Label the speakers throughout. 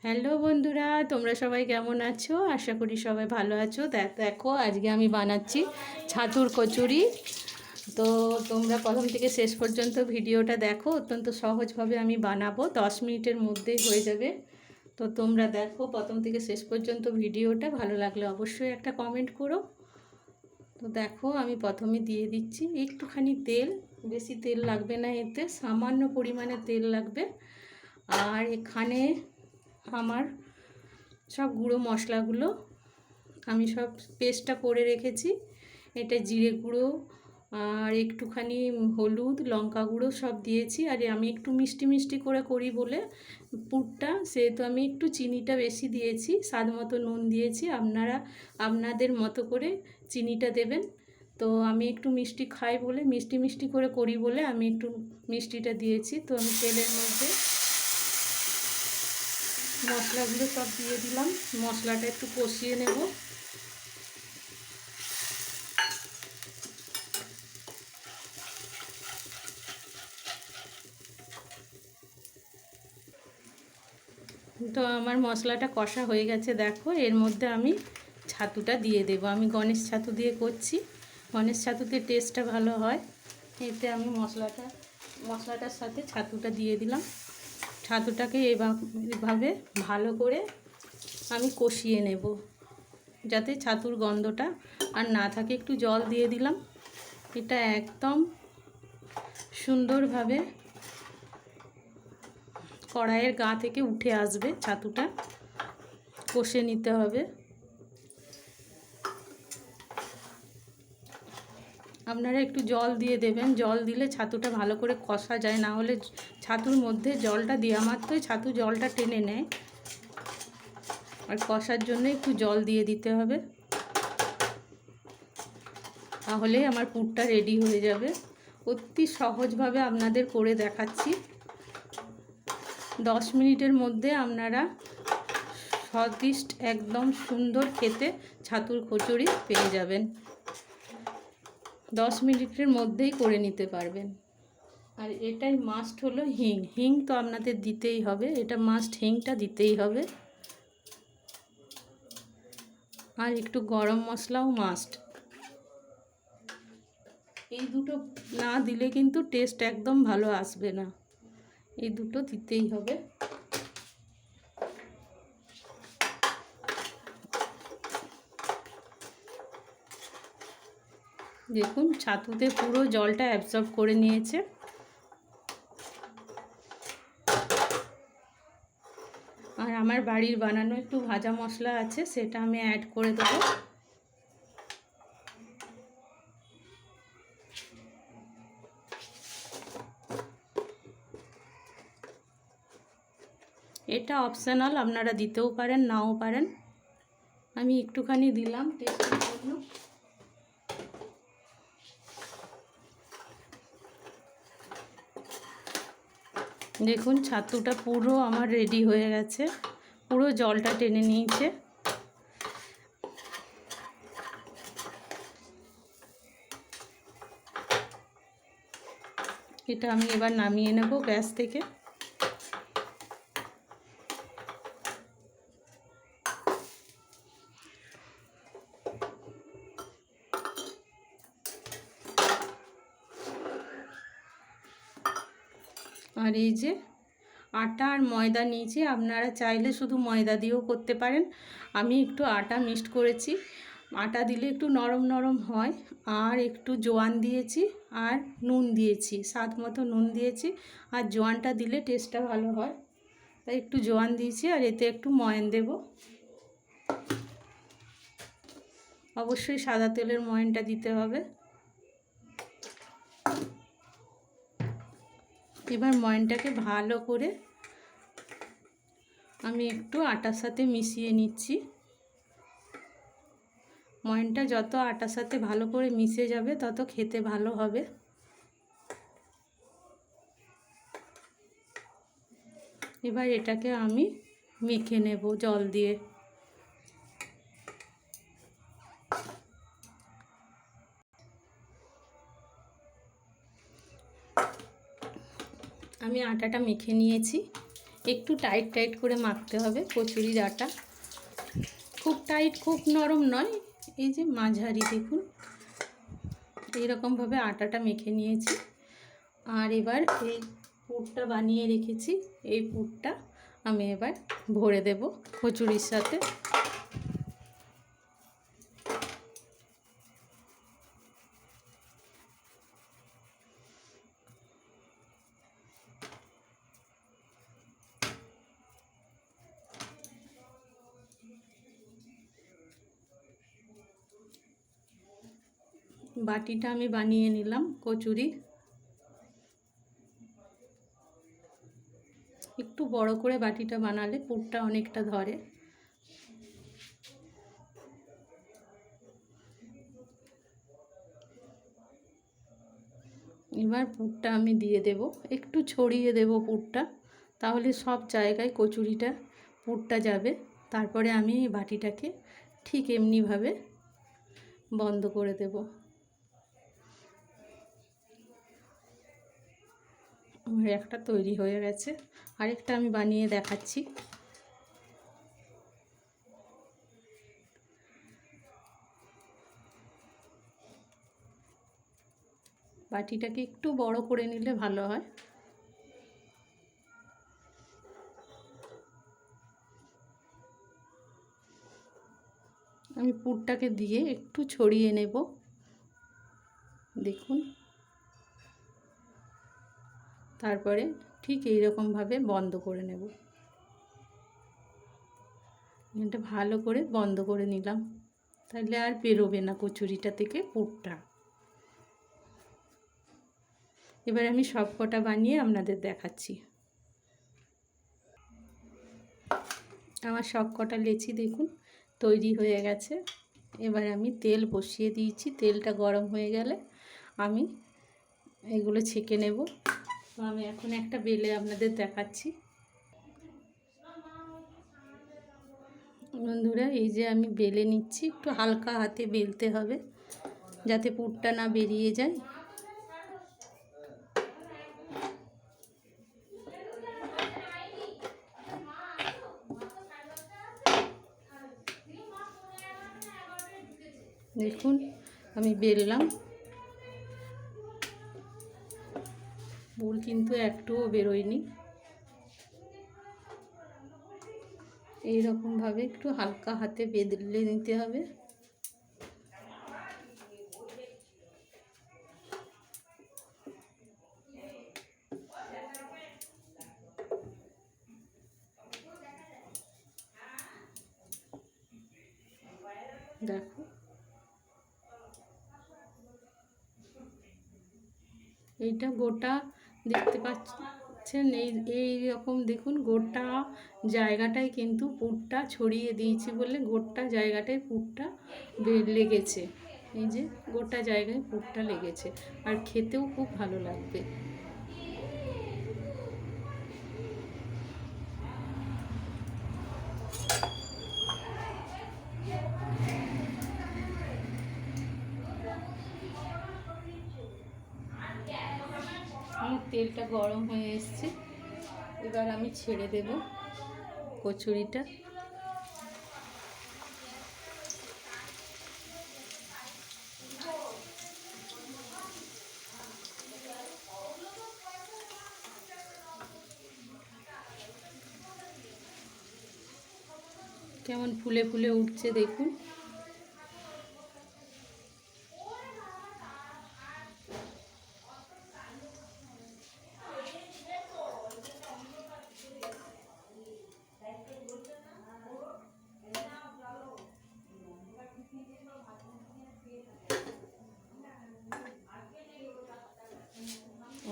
Speaker 1: Hello বন্ধুরা, তোমরা সবাই কেমন আছো? আশা করি সবাই ভালো আছো। দেখো আজকে আমি বানাচ্ছি ছাতুর কচুরি। তো তোমরা প্রথম থেকে শেষ পর্যন্ত ভিডিওটা দেখো। অত্যন্ত সহজভাবে আমি বানাবো, 10 মিনিটের মধ্যেই হয়ে যাবে। তো তোমরা দেখো প্রথম থেকে শেষ পর্যন্ত ভিডিওটা। ভালো লাগলে অবশ্যই একটা কমেন্ট করো। তো দেখো আমি প্রথমে দিয়ে দিচ্ছি একটুখানি তেল। বেশি তেল লাগবে না, এতে সামান্য পরিমাণে তেল লাগবে। আর এখানে আমার সব গুঁড়ো মশলাগুলো আমি সব পেস্টটা করে রেখেছি। এটা জিরে গুঁড়ো আর একটুখানি হলুদ, লঙ্কা গুঁড়ো সব দিয়েছি। আর আমি একটু মিষ্টি মিষ্টি করে করি বলে পুরটা, সেহেতু আমি একটু চিনিটা বেশি দিয়েছি, স্বাদ মতো নুন দিয়েছি। আপনারা আপনাদের মতো করে চিনিটা দেবেন। তো আমি একটু মিষ্টি খাই বলে, মিষ্টি মিষ্টি করে করি বলে আমি একটু মিষ্টিটা দিয়েছি। তো আমি তেলের মধ্যে মশলাগুলো সব দিয়ে দিলাম। মশলাটা একটু কষিয়ে নেব। তো আমার মশলাটা কষা হয়ে গেছে। দেখো এর মধ্যে আমি ছাতুটা দিয়ে দেব। আমি গণেশ ছাতু দিয়ে করছি, গণেশ ছাতুতে টেস্টটা ভালো হয়। এতে আমি মশলাটার সাথে ছাতুটা দিয়ে দিলাম। ছাতুটাকে এভাবে ভালো করে আমি কষিয়ে নেব, যাতে ছাতুর গন্ধটা আর না থাকে। একটু জল দিয়ে দিলাম। এটা একদম সুন্দরভাবে কড়াইয়ের গা থেকে উঠে আসবে। ছাতুটা কষে নিতে হবে। আপনারা একটু জল দিয়ে দেবেন। জল দিলে ছাতুটা ভালো করে কষা যায়, না হলে ছাতুর মধ্যে জলটা দেওয়া মাত্রই ছাতু জলটা টেনে নেয়। আর কষার জন্য একটু জল দিয়ে দিতে হবে, তাহলেই আমার পুরটা রেডি হয়ে যাবে। অতি সহজভাবে আপনাদের করে দেখাচ্ছি। 10 মিনিটের মধ্যে আপনারা স্বাদিষ্ট একদম সুন্দর খেতে ছাতুর কচুরি পেয়ে যাবেন। 10 মিনিটের মধ্যেই করে নিতে পারবেন। আর এটাই মাস্ট হলো হিং। হিং তো আপনাদের দিতেই হবে, এটা মাস্ট, হিংটা দিতেই হবে। আর একটু গরম মশলাও মাস্ট। এই দুটো না দিলে কিন্তু টেস্ট একদম ভালো আসবে না। এই দুটো দিতেই হবে। দেখুন ছাতুতে পুরো জলটা অ্যাবজর্ব করে নিয়েছে। আর আমার বাড়ির বানানো একটু ভাজা মশলা আছে, সেটা আমি অ্যাড করে দেবো। এটা অপশনাল, আপনারা দিতেও পারেন নাও পারেন। আমি একটুখানি দিলাম টেস্টের জন্য। দেখুন ছাতুটা পুরো আমার রেডি হয়ে গেছে, পুরো জলটা টেনে নিয়েছে। এটা আমি এবার নামিয়ে নেব গ্যাস থেকে। আর এই যে আটা আর ময়দা নিয়েছি, আপনারা চাইলে শুধু ময়দা দিয়েও করতে পারেন। আমি একটু আটা মিক্সড করেছি। আটা দিলে একটু নরম নরম হয়। আর একটু জোয়ান দিয়েছি আর নুন দিয়েছি, স্বাদ মতো নুন দিয়েছি। আর জোয়ানটা দিলে টেস্টটা ভালো হয়, তাই একটু জোয়ান দিয়েছি। আর এতে একটু ময়ান দেব। অবশ্যই সাদা তেলের ময়ানটা দিতে হবে। এবার ময়ানটাকে ভালো করে আমি একটু আটার সাথে মিশিয়ে নিচ্ছি। ময়ানটা যত আটার সাথে ভালো করে মিশে যাবে তত খেতে ভালো হবে। এবার এটাকে আমি মেখে নেব জল দিয়ে। আমি আটাটা মেখে নিয়েছি। একটু টাইট টাইট করে মাখতে হবে কচুরির আটা, খুব টাইট খুব নরম নয়, এই যে মাঝারি দেখুন এইরকমভাবে আটাটা মেখে নিয়েছি। আর এবার এই পুরটা বানিয়ে রেখেছি, এই পুরটা আমি এবার ভরে দেব কচুরির সাথে। বাটিটা আমি বানিয়ে নিলাম কচুরির, একটু বড় করে বাটিটা বানালে পুরটা অনেকটা ধরে। এবার পুরটা আমি দিয়ে দেব, একটু ছড়িয়ে দেব পুরটা, তাহলে সব জায়গায় কচুরিটা পুরটা যাবে। তারপরে আমি এই বাটিটাকে ঠিক এমনিভাবে বন্ধ করে দেব। আমার একটা তৈরি হয়ে গেছে, আরেকটা আমি বানিয়ে দেখাচ্ছি। বাটিটাকে একটু বড় করে নিলে ভালো হয়। আমি পুরটাকে দিয়ে একটু ছড়িয়ে নেব, দেখুন। তারপরে ঠিক এই রকমভাবে বন্ধ করে নেব। এটা ভালো করে বন্ধ করে নিলাম, তাহলে আর বেরোবে না কচুরিটা থেকে পুরটা। এবার আমি সব কটা বানিয়ে আপনাদের দেখাচ্ছি। আমার সব কটা লেচি দেখুন তৈরি হয়ে গেছে। এবার আমি তেল বসিয়ে দিয়েছি, তেলটা গরম হয়ে গেলে আমি এগুলো ছেঁকে নেব। তো আমি এখন একটা বেলে আপনাদের দেখাচ্ছি। বন্ধুরা এই যে আমি বেলে নিচ্ছি, একটু হালকা হাতে বেলতে হবে যাতে পুরটা না বেরিয়ে যায়। দেখুন আমি বেললাম, পুর কিন্তু একটুও বেরোয়নি। এই রকমভাবে একটু হালকা হাতে বেলে নিতে হবে। দেখো এইটা গোটা দেখতে পাচ্ছেন, এই রকম দেখুন গোটা জায়গাটায় কিন্তু পুরটা ছড়িয়ে দিয়েছি বলে গোটা জায়গাটায় পুরটা লেগেছে। এই যে গোটা জায়গায় পুরটা লেগেছে, আর খেতেও খুব ভালো লাগবে। আমার তেলটা গরম হয়ে এসছে, এবার আমি ছেড়ে দেব কচুরিটা। কেমন ফুলে ফুলে উঠছে দেখুন।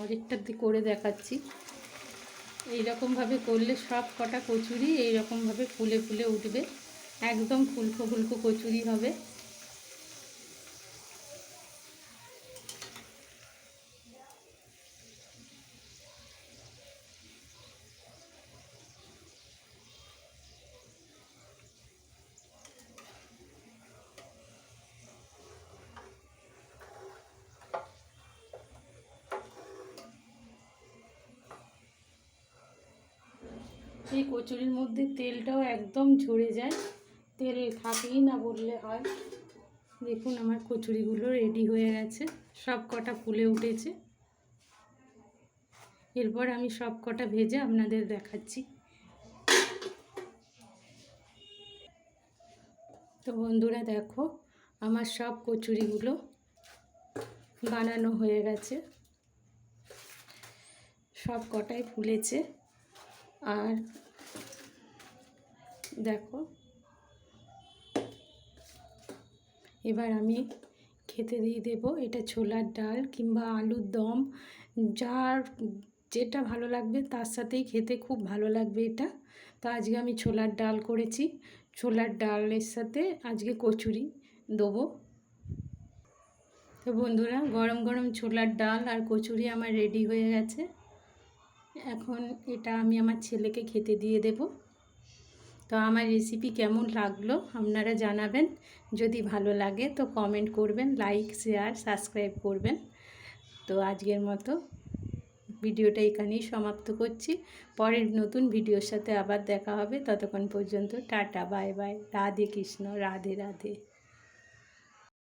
Speaker 1: আরেকটা করে দেখাচ্ছি। এইরকমভাবে করলে সব কটা কচুরি এইরকমভাবে ফুলে ফুলে উঠবে, একদম ফুলকো ফুলকো কচুরি হবে। এই কচুরির মধ্যে তেলটাও একদম ঝরে যায়, তেল থাকেই না বললে হয়। দেখুন আমার কচুরিগুলো রেডি হয়ে গেছে, সব কটা ফুলে উঠেছে। এরপর আমি সব কটা ভেজে আপনাদের দেখাচ্ছি। তো বন্ধুরা দেখো আমার সব কচুরিগুলো বানানো হয়ে গেছে, সব কটাই ফুলেছে। আর দেখো এবার আমি খেতে দিয়ে দেবো। এটা ছোলার ডাল কিংবা আলুর দম, যার যেটা ভালো লাগবে তার সাথেই খেতে খুব ভালো লাগবে এটা। তো আজকে আমি ছোলার ডাল করেছি, ছোলার ডালের সাথে আজকে কচুরি দেবো। তো বন্ধুরা গরম গরম ছোলার ডাল আর কচুরি আমার রেডি হয়ে গেছে। এখন এটা আমি আমার ছেলেকে খেতে দিয়ে দেব। তো আমার রেসিপি কেমন লাগলো আপনারা জানাবেন, যদি ভালো লাগে তো কমেন্ট করবেন, লাইক শেয়ার সাবস্ক্রাইব করবেন। তো আজকের মতো ভিডিওটা এখানেই সমাপ্ত করছি। পরের নতুন ভিডিওর সাথে আবার দেখা হবে, ততক্ষণ পর্যন্ত tata bye bye, Radhe Krishna, Radhe Radhe.